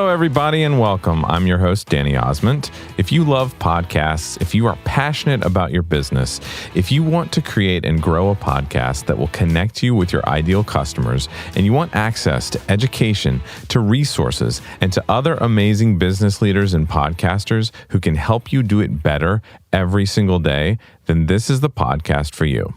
Hello, everybody, and welcome. I'm your host, Danny Osmond. If you love podcasts, if you are passionate about your business, if you want to create and grow a podcast that will connect you with your ideal customers, and you want access to education, to resources, and to other amazing business leaders and podcasters who can help you do it better every single day, then this is the podcast for you.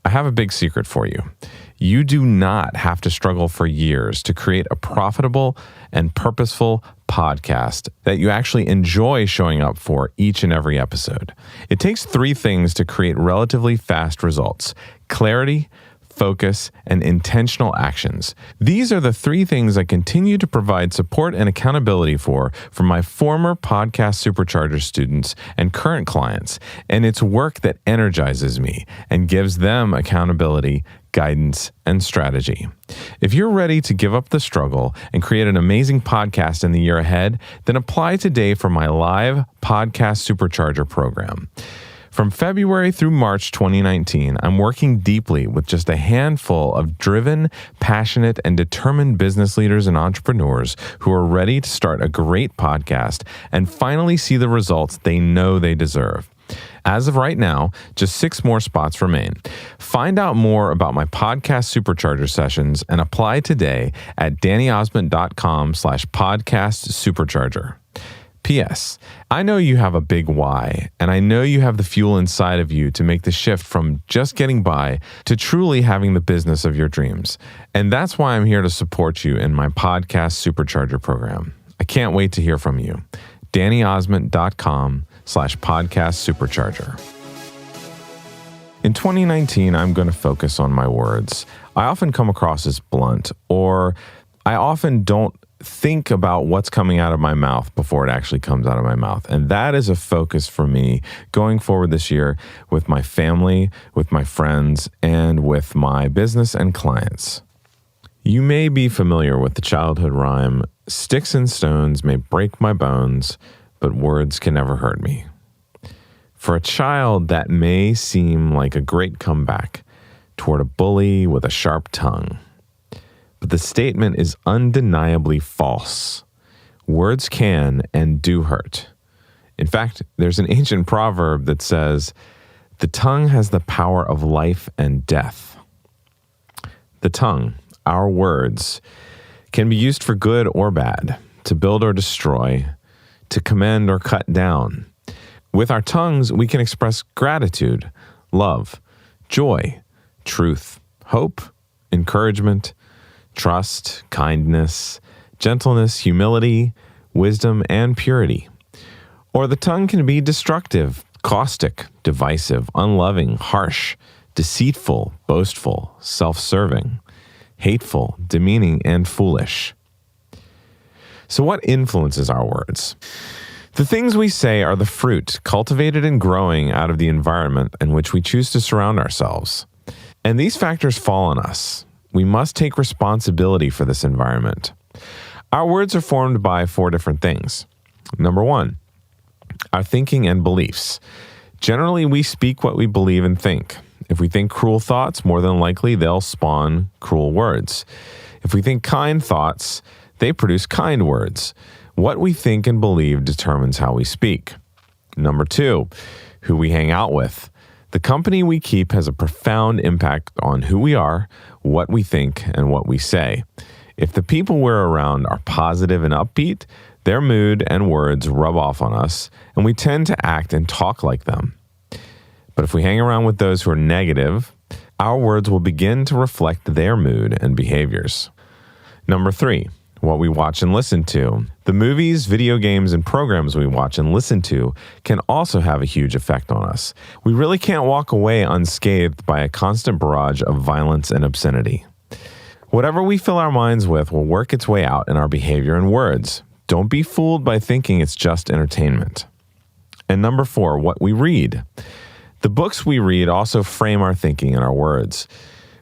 I have a big secret for you. You do not have to struggle for years to create a profitable and purposeful podcast that you actually enjoy showing up for each and every episode. It takes three things to create relatively fast results: clarity, focus, and intentional actions. These are the three things I continue to provide support and accountability for my former Podcast Supercharger students and current clients, and it's work that energizes me and gives them accountability, guidance, and strategy. If you're ready to give up the struggle and create an amazing podcast in the year ahead, then apply today for my live Podcast Supercharger program. From February through March 2019, I'm working deeply with just a handful of driven, passionate, and determined business leaders and entrepreneurs who are ready to start a great podcast and finally see the results they know they deserve. As of right now, just 6 more spots remain. Find out more about my Podcast Supercharger sessions and apply today at dannyosmond.com/podcastsupercharger. P.S. I know you have a big why, and I know you have the fuel inside of you to make the shift from just getting by to truly having the business of your dreams. And that's why I'm here to support you in my Podcast Supercharger program. I can't wait to hear from you. dannyosmond.com/podcastsupercharger. In 2019, I'm going to focus on my words. I often come across as blunt, or I often don't think about what's coming out of my mouth before it actually comes out of my mouth. And that is a focus for me going forward this year with my family, with my friends, and with my business and clients. You may be familiar with the childhood rhyme, "Sticks and stones may break my bones, but words can never hurt me." For a child, that may seem like a great comeback toward a bully with a sharp tongue. But the statement is undeniably false. Words can and do hurt. In fact, there's an ancient proverb that says, "The tongue has the power of life and death." The tongue, our words, can be used for good or bad, to build or destroy, to commend or cut down. With our tongues, we can express gratitude, love, joy, truth, hope, encouragement, trust, kindness, gentleness, humility, wisdom, and purity. Or the tongue can be destructive, caustic, divisive, unloving, harsh, deceitful, boastful, self-serving, hateful, demeaning, and foolish. So what influences our words? The things we say are the fruit cultivated and growing out of the environment in which we choose to surround ourselves. And these factors fall on us. We must take responsibility for this environment. Our words are formed by 4 different things. Number 1, our thinking and beliefs. Generally, we speak what we believe and think. If we think cruel thoughts, more than likely they'll spawn cruel words. If we think kind thoughts, they produce kind words. What we think and believe determines how we speak. Number 2, who we hang out with. The company we keep has a profound impact on who we are, what we think, and what we say. If the people we're around are positive and upbeat, their mood and words rub off on us, and we tend to act and talk like them. But if we hang around with those who are negative, our words will begin to reflect their mood and behaviors. Number 3, what we watch and listen to. The movies, video games, and programs we watch and listen to can also have a huge effect on us. We really can't walk away unscathed by a constant barrage of violence and obscenity. Whatever we fill our minds with will work its way out in our behavior and words. Don't be fooled by thinking it's just entertainment. And number 4, what we read. The books we read also frame our thinking and our words.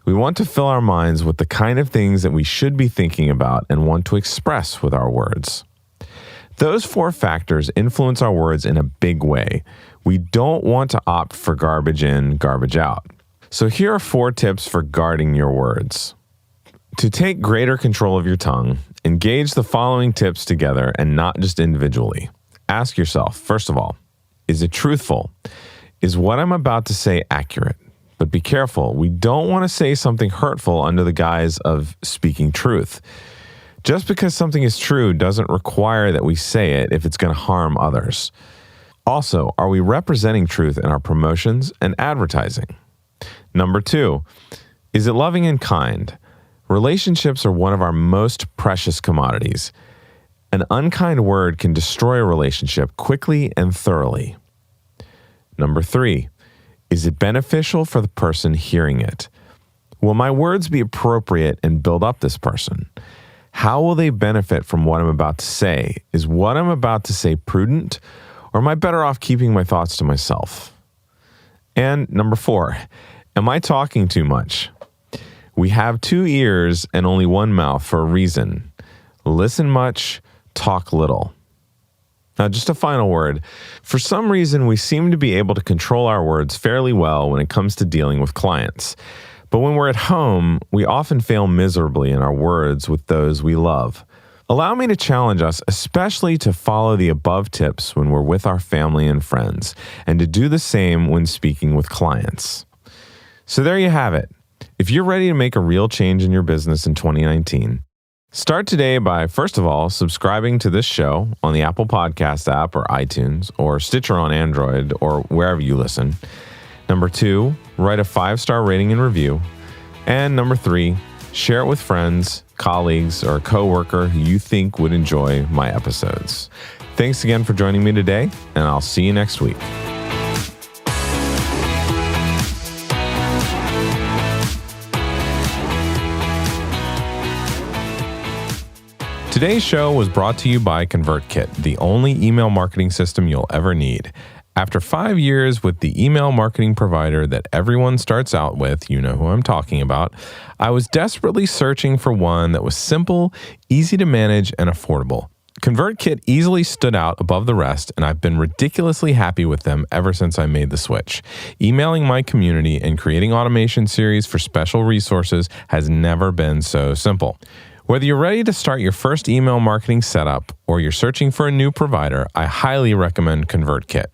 We want to fill our minds with the kind of things that we should be thinking about and want to express with our words. Those 4 factors influence our words in a big way. We don't want to opt for garbage in, garbage out. So here are 4 tips for guarding your words. To take greater control of your tongue, engage the following tips together and not just individually. Ask yourself, first of all, is it truthful? Is what I'm about to say accurate? But be careful, we don't want to say something hurtful under the guise of speaking truth. Just because something is true doesn't require that we say it if it's going to harm others. Also, are we representing truth in our promotions and advertising? Number 2, is it loving and kind? Relationships are one of our most precious commodities. An unkind word can destroy a relationship quickly and thoroughly. Number 3, is it beneficial for the person hearing it? Will my words be appropriate and build up this person? How will they benefit from what I'm about to say? Is what I'm about to say prudent, or am I better off keeping my thoughts to myself? And number 4, am I talking too much? We have 2 ears and only 1 mouth for a reason. Listen much, talk little. Now, just a final word. For some reason, we seem to be able to control our words fairly well when it comes to dealing with clients. But when we're at home, we often fail miserably in our words with those we love. Allow me to challenge us, especially to follow the above tips when we're with our family and friends, and to do the same when speaking with clients. So there you have it. If you're ready to make a real change in your business in 2019, start today by, first of all, subscribing to this show on the Apple Podcast app or iTunes or Stitcher on Android or wherever you listen. Number 2, write a 5-star rating and review. And number 3, share it with friends, colleagues, or a coworker who you think would enjoy my episodes. Thanks again for joining me today, and I'll see you next week. Today's show was brought to you by ConvertKit, the only email marketing system you'll ever need. After 5 years with the email marketing provider that everyone starts out with, you know who I'm talking about, I was desperately searching for one that was simple, easy to manage, and affordable. ConvertKit easily stood out above the rest, and I've been ridiculously happy with them ever since I made the switch. Emailing my community and creating automation series for special resources has never been so simple. Whether you're ready to start your first email marketing setup or you're searching for a new provider, I highly recommend ConvertKit.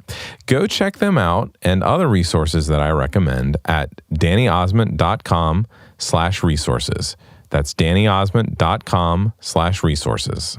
Go check them out and other resources that I recommend at dannyosment.com/resources. That's dannyosment.com/resources.